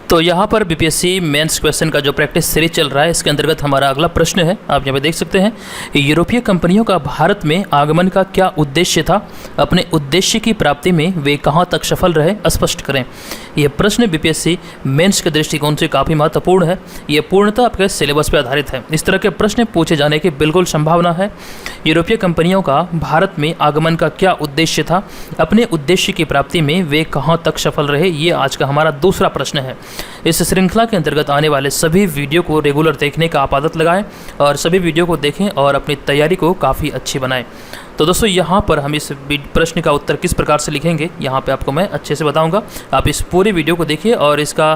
तो यहाँ पर बीपीएससी मेंस क्वेश्चन का जो प्रैक्टिस सीरीज चल रहा है, इसके अंतर्गत हमारा अगला प्रश्न है। आप यहाँ पे देख सकते हैं, यूरोपीय कंपनियों का भारत में आगमन का क्या उद्देश्य था? अपने उद्देश्य की प्राप्ति में वे कहाँ तक सफल रहे, स्पष्ट करें। यह प्रश्न बीपीएससी मेंस के दृष्टिकोण से काफ़ी महत्वपूर्ण है। ये पूर्णतः आपके सिलेबस पर आधारित है। इस तरह के प्रश्न पूछे जाने की बिल्कुल संभावना है। यूरोपीय कंपनियों का भारत में आगमन का क्या उद्देश्य था? अपने उद्देश्य की प्राप्ति में वे कहाँ तक सफल रहे? ये आज का हमारा दूसरा प्रश्न है। इस श्रृंखला के अंतर्गत आने वाले सभी वीडियो को रेगुलर देखने का आप आदत लगाएं और सभी वीडियो को देखें और अपनी तैयारी को काफ़ी अच्छी बनाएं। तो दोस्तों, यहाँ पर हम इस प्रश्न का उत्तर किस प्रकार से लिखेंगे, यहाँ पे आपको मैं अच्छे से बताऊंगा। आप इस पूरे वीडियो को देखिए और इसका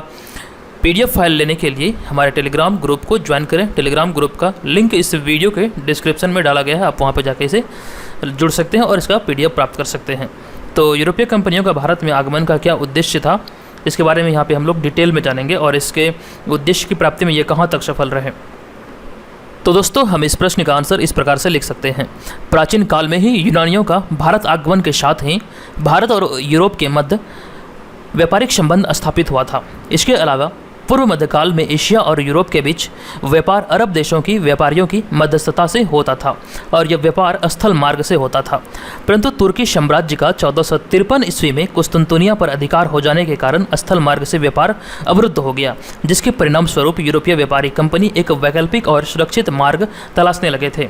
पीडीएफ फाइल लेने के लिए हमारे टेलीग्राम ग्रुप को ज्वाइन करें। टेलीग्राम ग्रुप का लिंक इस वीडियो के डिस्क्रिप्शन में डाला गया है, आप वहाँ पर जाकर इसे जुड़ सकते हैं और इसका पीडीएफ प्राप्त कर सकते हैं। तो यूरोपीय कंपनियों का भारत में आगमन का क्या उद्देश्य था, इसके बारे में यहाँ पे हम लोग डिटेल में जानेंगे और इसके उद्देश्य की प्राप्ति में ये कहाँ तक सफल रहे। तो दोस्तों, हम इस प्रश्न का आंसर इस प्रकार से लिख सकते हैं। प्राचीन काल में ही यूनानियों का भारत आगमन के साथ ही भारत और यूरोप के मध्य व्यापारिक संबंध स्थापित हुआ था। इसके अलावा पूर्व मध्यकाल में एशिया और यूरोप के बीच व्यापार अरब देशों की व्यापारियों की मध्यस्थता से होता था और यह व्यापार स्थल मार्ग से होता था। परंतु तुर्की साम्राज्य का 1453 ईस्वी में कुस्तुनतुनिया पर अधिकार हो जाने के कारण स्थल मार्ग से व्यापार अवरुद्ध हो गया, जिसके परिणाम स्वरूप यूरोपीय व्यापारी कंपनी एक वैकल्पिक और सुरक्षित मार्ग तलाशने लगे थे।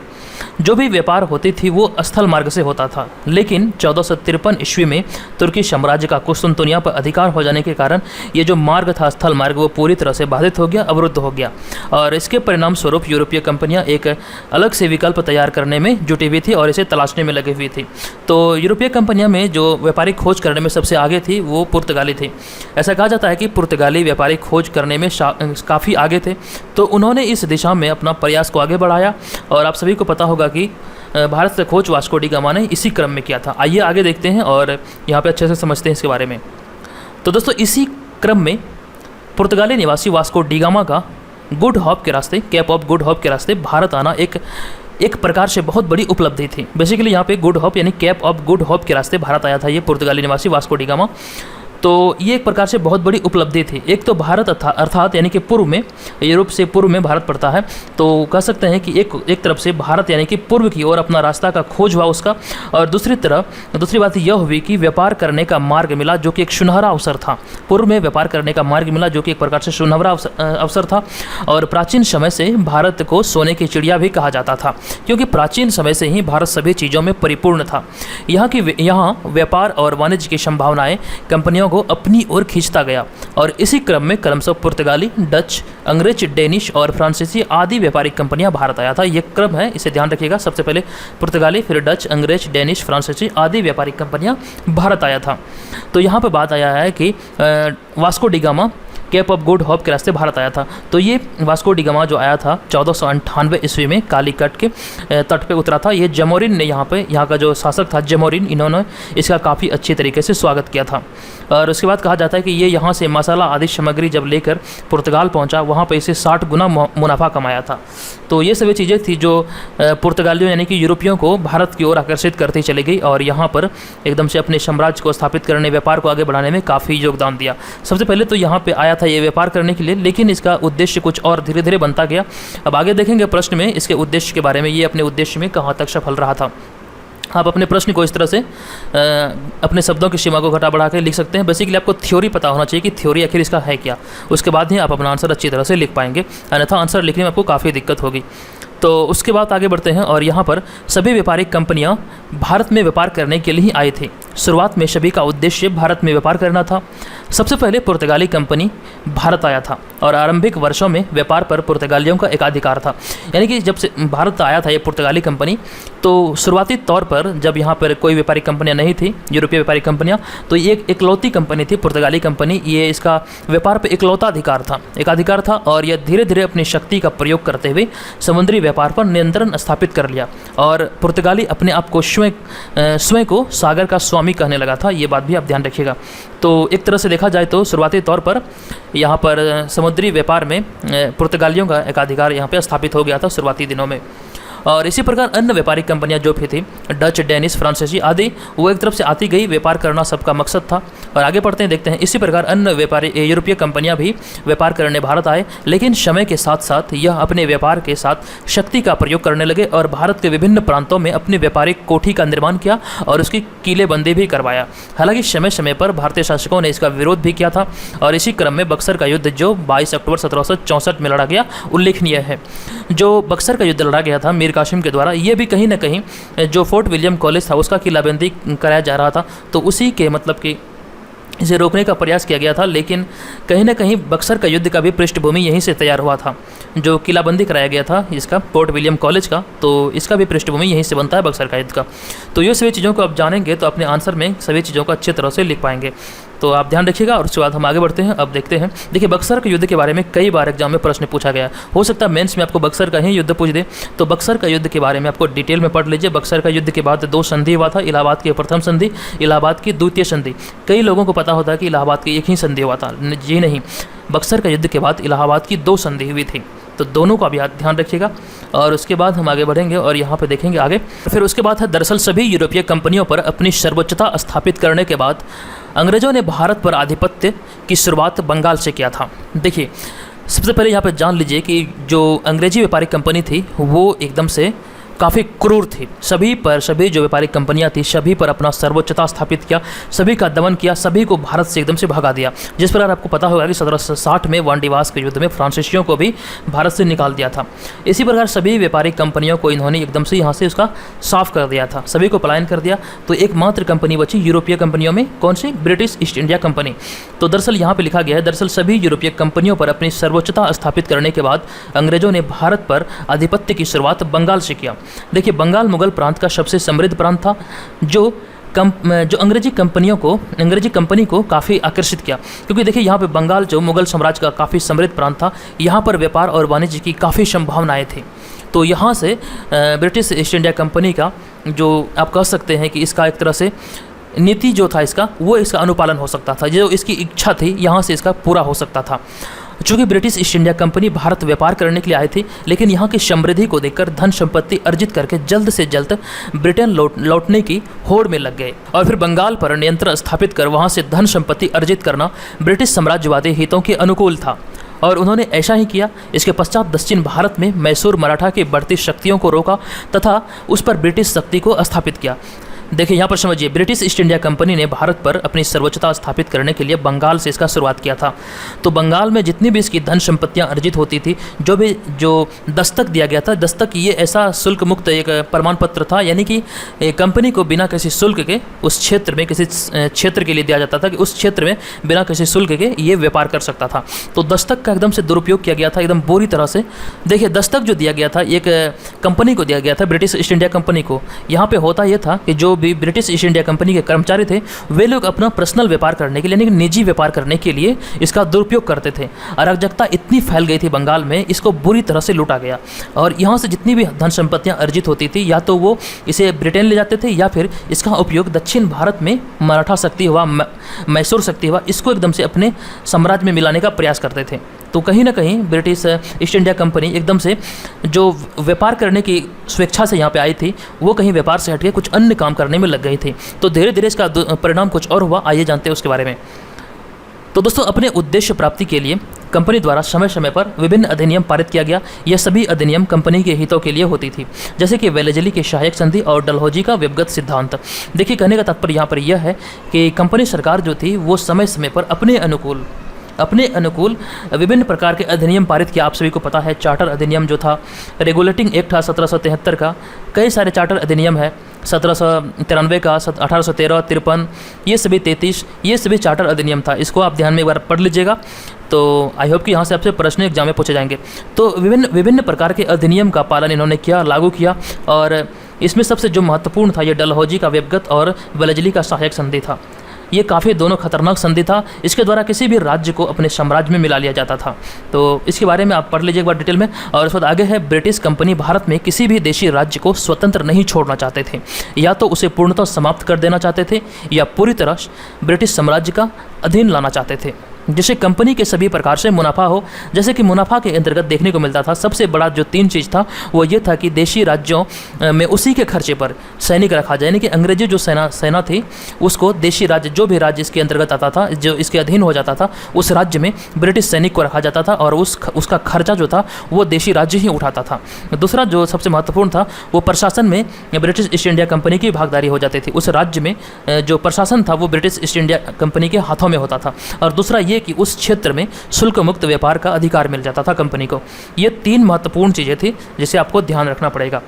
जो भी व्यापार होती थी वो स्थल मार्ग से होता था, लेकिन 1453 ईस्वी में तुर्की साम्राज्य का कुस्तुनतुनिया पर अधिकार हो जाने के कारण ये जो मार्ग था स्थल मार्ग, वो पूरी तरह से बाधित हो गया, अवरुद्ध हो गया और इसके परिणाम स्वरूप यूरोपीय कंपनियां एक अलग से विकल्प तैयार करने में जुटी हुई थी और इसे तलाशने में लगी हुई थी। तो यूरोपीय कंपनियां में जो व्यापारिक खोज करने में सबसे आगे थी वो पुर्तगाली थी। ऐसा कहा जाता है कि पुर्तगाली व्यापारिक खोज करने में काफ़ी आगे थे, तो उन्होंने इस दिशा में अपना प्रयास को आगे बढ़ाया और आप सभी को पता होगा कि भारत से खोज वास्को डी गामा ने इसी क्रम में किया था। आइए आगे देखते हैं और यहाँ पे अच्छे से समझते हैं इसके बारे में। तो दोस्तों, इसी क्रम में पुर्तगाली निवासी वास्को डी गामा का गुड होप के रास्ते, केप ऑफ गुड होप के रास्ते भारत आना एक प्रकार से बहुत बड़ी उपलब्धि थी। बेसिकली यहाँ पे गुड होप यानी केप ऑफ गुड होप के रास्ते भारत आया था ये पुर्तगाली निवासी वास्को डी गामा। तो ये एक प्रकार से बहुत बड़ी उपलब्धि थी। एक तो भारत अर्थात यानी कि पूर्व में, यूरोप से पूर्व में भारत पड़ता है, तो कह सकते हैं कि एक तरफ से भारत यानी कि पूर्व की ओर अपना रास्ता का खोज हुआ उसका, और दूसरी बात यह हुई कि व्यापार करने का मार्ग मिला जो कि एक सुनहरा अवसर था। पूर्व में व्यापार करने का मार्ग मिला जो कि एक प्रकार से सुनहरा अवसर था। और प्राचीन समय से भारत को सोने की चिड़िया भी कहा जाता था, क्योंकि प्राचीन समय से ही भारत सभी चीज़ों में परिपूर्ण था। यहाँ व्यापार और वाणिज्य की संभावनाएं कंपनियों को अपनी ओर खींचता गया और इसी क्रम में क्रमशः पुर्तगाली, डच, अंग्रेज, डेनिश और फ्रांसीसी आदि व्यापारिक कंपनियां भारत आया था। ये क्रम है, इसे ध्यान रखिएगा। सबसे पहले पुर्तगाली, फिर डच, अंग्रेज, डेनिश, फ्रांसीसी आदि व्यापारिक कंपनियां भारत आया था। तो यहाँ पर बात आया है कि Vasco da Gama Cape of Good Hope के रास्ते भारत आया था। तो ये वास्को डी गामा जो आया था 1498 ईस्वी में कालीकट के तट पे उतरा था। ये जमोरिन ने यहाँ का जो शासक था जमोरिन, इन्होंने इसका काफ़ी अच्छी तरीके से स्वागत किया था। और उसके बाद कहा जाता है कि ये यहाँ से मसाला आदि सामग्री जब लेकर पुर्तगाल पहुँचा, वहाँ पर इसे 60 गुना मुनाफा कमाया था। तो ये सभी चीज़ें थी जो पुर्तगालियों यानी कि यूरोपियों को भारत की ओर आकर्षित करती चली गई और यहाँ पर एकदम से अपने साम्राज्य को स्थापित करने, व्यापार को आगे बढ़ाने में काफ़ी योगदान दिया। सबसे पहले तो यहाँ पे आया था ये व्यापार करने के लिए, लेकिन इसका उद्देश्य कुछ और धीरे धीरे बनता गया। अब आगे देखेंगे प्रश्न में इसके उद्देश्य के बारे में, ये अपने उद्देश्य में कहाँ तक सफल रहा था। आप अपने प्रश्न को इस तरह से अपने शब्दों की सीमा को घटा बढ़ा के लिख सकते हैं। बेसिकली आपको थ्योरी पता होना चाहिए कि थ्योरी आखिर इसका है क्या, उसके बाद ही आप अपना आंसर अच्छी तरह से लिख पाएंगे, अन्यथा आंसर लिखने में आपको काफ़ी दिक्कत होगी। तो उसके बाद आगे बढ़ते हैं और यहाँ पर सभी व्यापारिक कंपनियाँ भारत में व्यापार करने के लिए ही आई थी। शुरुआत में सभी का उद्देश्य भारत में व्यापार करना था। सबसे पहले पुर्तगाली कंपनी भारत आया था और आरंभिक वर्षों में व्यापार पर पुर्तगालियों का एकाधिकार था। यानी कि जब से भारत आया था ये पुर्तगाली कंपनी, तो शुरुआती तौर पर जब यहाँ पर कोई व्यापारिक कंपनियाँ नहीं थी, यूरोपीय व्यापारिक कंपनियाँ, तो ये एक इकलौती कंपनी थी पुर्तगाली कंपनी। ये इसका व्यापार पर इकलौता एकाधिकार था और यह धीरे धीरे अपनी शक्ति का प्रयोग करते हुए समुद्री व्यापार पर नियंत्रण स्थापित कर लिया और पुर्तगाली अपने आप को स्वयं को सागर का स्वामी कहने लगा था। ये बात भी आप ध्यान रखिएगा। तो एक तरह से देखा जाए तो शुरुआती तौर पर यहाँ पर समुद्री व्यापार में पुर्तगालियों का एकाधिकार यहाँ पे स्थापित हो गया था शुरुआती दिनों में। और इसी प्रकार अन्य व्यापारिक कंपनियां जो भी थी, डच, डेनिश, फ्रांसीसी आदि, वो एक तरफ से आती गई, व्यापार करना सबका मकसद था। और आगे पढ़ते हैं, देखते हैं इसी प्रकार अन्य व्यापारी यूरोपीय कंपनियां भी व्यापार करने भारत आए, लेकिन समय के साथ साथ यह अपने व्यापार के साथ शक्ति का प्रयोग करने लगे और भारत के विभिन्न प्रांतों में अपनी व्यापारिक कोठी का निर्माण किया और उसकी किलेबंदी भी करवाया। हालांकि समय समय पर भारतीय शासकों ने इसका विरोध भी किया था और इसी क्रम में बक्सर का युद्ध जो 22 अक्टूबर 1764 में लड़ा गया उल्लेखनीय है। जो बक्सर का युद्ध लड़ा गया था मीर कासिम के द्वारा, ये भी कहीं ना कहीं जो फोर्ट विलियम कॉलेज था उसका किलाबंदी कराया जा रहा था, तो उसी के मतलब कि इसे रोकने का प्रयास किया गया था। लेकिन कहीं ना कहीं बक्सर का युद्ध का भी पृष्ठभूमि यहीं से तैयार हुआ था। जो किलाबंदी कराया गया था इसका फोर्ट विलियम कॉलेज का, तो इसका भी पृष्ठभूमि यहीं से बनता है बक्सर का युद्ध का। तो ये सभी चीज़ों को आप जानेंगे तो अपने आंसर में सभी चीज़ों को अच्छी तरह से लिख पाएंगे। तो आप ध्यान रखिएगा और उसके बाद हम आगे बढ़ते हैं। अब देखते हैं, देखिए बक्सर के युद्ध के बारे में कई बार एग्जाम में प्रश्न पूछा गया, हो सकता है मेंस में आपको बक्सर का ही युद्ध पूछ दे। तो बक्सर का युद्ध के बारे में आपको डिटेल में पढ़ लीजिए। बक्सर का युद्ध के बाद 2 संधि हुआ था, इलाहाबाद की प्रथम संधि, इलाहाबाद की द्वितीय संधि। कई लोगों को पता होता है कि इलाहाबाद की एक ही संधि हुआ था, जी नहीं, बक्सर का युद्ध के बाद इलाहाबाद की 2 संधि हुई थी। तो दोनों का भी ध्यान रखिएगा और उसके बाद हम आगे बढ़ेंगे और यहाँ पे देखेंगे आगे। फिर उसके बाद है, दरअसल सभी यूरोपीय कंपनियों पर अपनी सर्वोच्चता स्थापित करने के बाद अंग्रेजों ने भारत पर आधिपत्य की शुरुआत बंगाल से किया था। देखिए सबसे पहले यहाँ पे जान लीजिए कि जो अंग्रेजी व्यापारिक कंपनी थी वो एकदम से काफ़ी क्रूर थी। सभी जो व्यापारिक कंपनियां थी सभी पर अपना सर्वोच्चता स्थापित किया, सभी का दमन किया, सभी को भारत से एकदम से भगा दिया। जिस प्रकार आपको पता होगा कि 1760 में वांडीवास के युद्ध में फ्रांसीसियों को भी भारत से निकाल दिया था। इसी प्रकार सभी व्यापारिक कंपनियों को इन्होंने एकदम से यहाँ से उसका साफ कर दिया था, सभी को पलायन कर दिया। तो एकमात्र कंपनी बची यूरोपीय कंपनियों में, कौन सी? British East India company. तो दरअसल यहाँ पर लिखा गया है, दरअसल सभी यूरोपीय कंपनियों पर अपनी सर्वोच्चता स्थापित करने के बाद अंग्रेजों ने भारत पर आधिपत्य की शुरुआत बंगाल से किया। देखिए बंगाल मुगल प्रांत का सबसे समृद्ध प्रांत था जो अंग्रेजी कंपनी को काफ़ी आकर्षित किया, क्योंकि देखिए यहाँ पे बंगाल जो मुगल साम्राज्य का काफ़ी समृद्ध प्रांत था, यहाँ पर व्यापार और वाणिज्य की काफ़ी संभावनाएं थी। तो यहाँ से ब्रिटिश ईस्ट इंडिया कंपनी का जो आप कह सकते हैं कि इसका एक तरह से नीति जो था इसका अनुपालन हो सकता था, जो इसकी इच्छा थी यहाँ से इसका पूरा हो सकता था। चूँकि British East India company Bharat व्यापार करने के लिए आई थी, लेकिन यहाँ की समृद्धि को देखकर धन संपत्ति अर्जित करके जल्द से जल्द ब्रिटेन लौटने की होड़ में लग गए और फिर बंगाल पर नियंत्रण स्थापित कर वहाँ से धन संपत्ति अर्जित करना ब्रिटिश साम्राज्यवादी हितों के अनुकूल था और उन्होंने ऐसा ही किया। इसके पश्चात दक्षिण भारत में मैसूर मराठा की बढ़ती शक्तियों को रोका तथा उस पर ब्रिटिश शक्ति को स्थापित किया। देखिए यहाँ पर समझिए, ब्रिटिश ईस्ट इंडिया कंपनी ने भारत पर अपनी सर्वोच्चता स्थापित करने के लिए बंगाल से इसका शुरुआत किया था। तो बंगाल में जितनी भी इसकी धन संपत्तियाँ अर्जित होती थी, जो दस्तक दिया गया था, दस्तक ये ऐसा शुल्क मुक्त एक प्रमाण पत्र था, यानी कि कंपनी को बिना किसी शुल्क के उस क्षेत्र में किसी क्षेत्र के लिए दिया जाता था कि उस क्षेत्र में बिना किसी शुल्क के ये व्यापार कर सकता था। तो दस्तक का एकदम से दुरुपयोग किया गया था, एकदम बुरी तरह से। देखिए दस्तक जो दिया गया था एक कंपनी को दिया गया था, ब्रिटिश ईस्ट इंडिया कंपनी को। यहाँ पर होता यह था कि जो भी ब्रिटिश ईस्ट इंडिया कंपनी के कर्मचारी थे वे लोग अपना पर्सनल व्यापार करने के लिए, यानी कि निजी व्यापार करने के लिए इसका दुरुपयोग करते थे। अराजकता इतनी फैल गई थी बंगाल में, इसको बुरी तरह से लूटा गया और यहाँ से जितनी भी धन संपत्तियाँ अर्जित होती थी या तो वो इसे ब्रिटेन ले जाते थे या फिर इसका उपयोग दक्षिण भारत में मराठा शक्ति हुआ, मैसूर शक्ति हुआ, इसको एकदम से अपने साम्राज्य में मिलाने का प्रयास करते थे। तो कहीं ना कहीं ब्रिटिश ईस्ट इंडिया कंपनी एकदम से जो व्यापार करने की स्वेच्छा से यहाँ पे आई थी वो कहीं व्यापार से हटके कुछ अन्य काम करने में लग गई थी। तो धीरे धीरे इसका परिणाम कुछ और हुआ, आइए जानते हैं उसके बारे में। तो दोस्तों अपने उद्देश्य प्राप्ति के लिए कंपनी द्वारा समय समय पर विभिन्न अधिनियम पारित किया गया। यह सभी अधिनियम कंपनी के हितों के लिए होती थी, जैसे कि वेलेजली की सहायक संधि और डलहौजी का व्यवगत सिद्धांत। देखिए कहने का तात्पर्य यहाँ पर यह है कि कंपनी सरकार जो थी वो समय समय पर अपने अनुकूल विभिन्न प्रकार के अधिनियम पारित किया। आप सभी को पता है चार्टर अधिनियम जो था, रेगुलेटिंग एक्ट था 1773 का, कई सारे चार्टर अधिनियम है 1793 का, 1813, 53, ये सभी 33, ये सभी चार्टर अधिनियम था। इसको आप ध्यान में एक बार पढ़ लीजिएगा। तो आई होप कि यहाँ से आपसे प्रश्न एग्जाम में पूछे जाएंगे। तो विभिन्न प्रकार के अधिनियम का पालन इन्होंने किया, लागू किया और इसमें सबसे जो महत्वपूर्ण था ये डलहौजी का व्यवगत और वेलेजली का सहायक संधि था। ये काफ़ी दोनों खतरनाक संधि था, इसके द्वारा किसी भी राज्य को अपने साम्राज्य में मिला लिया जाता था। तो इसके बारे में आप पढ़ लीजिए एक बार डिटेल में। और उसके बाद आगे है, ब्रिटिश कंपनी भारत में किसी भी देशी राज्य को स्वतंत्र नहीं छोड़ना चाहते थे, या तो उसे पूर्णतः समाप्त कर देना चाहते थे या पूरी तरह ब्रिटिश साम्राज्य का अधीन लाना चाहते थे। जिससे कंपनी के सभी प्रकार से मुनाफा हो। जैसे कि मुनाफा के अंतर्गत देखने को मिलता था, सबसे बड़ा जो 3 चीज़ था वो ये था कि देशी राज्यों में उसी के खर्चे पर सैनिक रखा जाए, यानी कि अंग्रेजी जो सेना थी उसको देशी राज्य, जो भी राज्य इसके अंतर्गत आता था, जो इसके अधीन हो जाता था, उस राज्य में ब्रिटिश सैनिक को रखा जाता था और उसका खर्चा जो था वो देशी राज्य ही उठाता था। दूसरा जो सबसे महत्वपूर्ण था वो प्रशासन में ब्रिटिश ईस्ट इंडिया कंपनी की भागीदारी हो जाती थी। उस राज्य में जो प्रशासन था वो ब्रिटिश ईस्ट इंडिया कंपनी के हाथों में होता था। और दूसरा ये कि उस क्षेत्र में शुल्क मुक्त व्यापार का अधिकार मिल जाता था कंपनी को। ये 3 महत्वपूर्ण चीज़ें थी जिसे आपको ध्यान रखना पड़ेगा।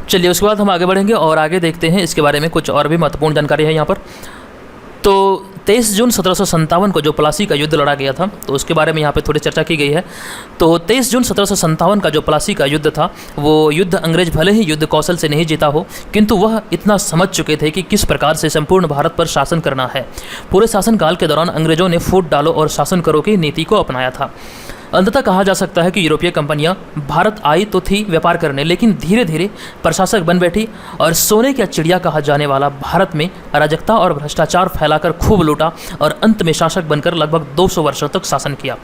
चलिए उसके बाद हम आगे बढ़ेंगे और आगे देखते हैं इसके बारे में कुछ और भी महत्वपूर्ण जानकारी है यहाँ पर। तो 23 जून 1757 को जो प्लासी का युद्ध लड़ा गया था, तो उसके बारे में यहाँ पे थोड़ी चर्चा की गई है। तो 23 जून 1757 का जो प्लासी का युद्ध था, वो युद्ध अंग्रेज भले ही युद्ध कौशल से नहीं जीता हो, किंतु वह इतना समझ चुके थे कि किस प्रकार से संपूर्ण भारत पर शासन करना है। पूरे शासनकाल के दौरान अंग्रेजों ने फूट डालो और शासन करो की नीति को अपनाया था। अंततः कहा जा सकता है कि यूरोपीय कंपनियां भारत आई तो थी व्यापार करने, लेकिन धीरे धीरे प्रशासक बन बैठी और सोने का चिड़िया कहा जाने वाला भारत में अराजकता और भ्रष्टाचार फैलाकर खूब लूटा और अंत में शासक बनकर लगभग 200 वर्षों तक शासन किया।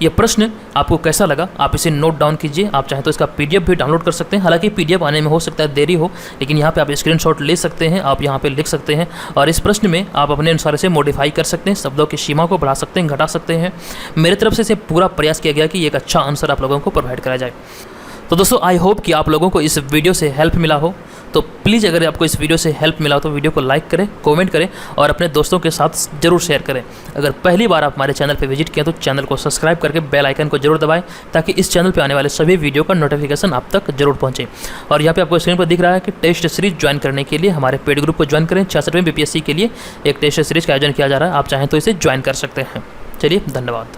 ये प्रश्न आपको कैसा लगा, आप इसे नोट डाउन कीजिए। आप चाहें तो इसका PDF भी डाउनलोड कर सकते हैं। हालांकि PDF आने में हो सकता है देरी हो, लेकिन यहाँ पे आप स्क्रीनशॉट ले सकते हैं, आप यहाँ पे लिख सकते हैं और इस प्रश्न में आप अपने अनुसार इसे मॉडिफाई कर सकते हैं, शब्दों की सीमा को बढ़ा सकते हैं, घटा सकते हैं। मेरे तरफ से इसे पूरा प्रयास किया गया कि एक अच्छा आंसर आप लोगों को प्रोवाइड कराया जाए। तो दोस्तों आई होप कि आप लोगों को इस वीडियो से हेल्प मिला हो। तो प्लीज़ अगर आपको इस वीडियो से हेल्प मिला हो तो वीडियो को लाइक करें, कमेंट करें और अपने दोस्तों के साथ जरूर शेयर करें। अगर पहली बार आप हमारे चैनल पर विजिट किया तो चैनल को सब्सक्राइब करके बेल आइकन को जरूर दबाएं, ताकि इस चैनल पर आने वाले सभी वीडियो का नोटिफिकेशन आप तक जरूर पहुँचे। और यहाँ पे आपको स्क्रीन पर दिख रहा है कि टेस्ट सीरीज ज्वाइन करने के लिए हमारे पेड ग्रुप को ज्वाइन करें। 66वें BPSC के लिए एक टेस्ट सीरीज का आयोजन किया जा रहा है, आप चाहें तो इसे ज्वाइन कर सकते हैं। चलिए धन्यवाद।